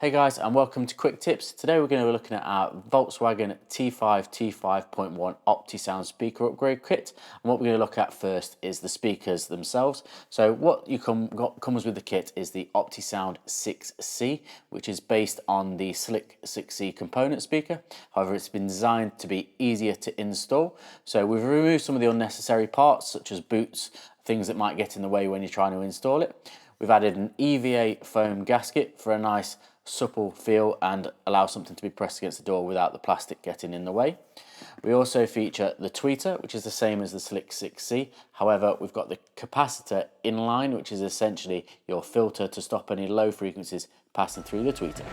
Hey guys, and welcome to Quick Tips. Today we're going to be looking at our Volkswagen T5 T5.1 Optisound speaker upgrade kit. And what we're going to look at first is the speakers themselves. So what comes with the kit is the Optisound 6C, which is based on the Slick 6C component speaker. However, it's been designed to be easier to install. So we've removed some of the unnecessary parts, such as boots, things that might get in the way when you're trying to install it. We've added an EVA foam gasket for a nice supple feel and allow something to be pressed against the door without the plastic getting in the way. We also feature the tweeter, which is the same as the Slick 6C. However, we've got the capacitor inline, which is essentially your filter to stop any low frequencies passing through the tweeter.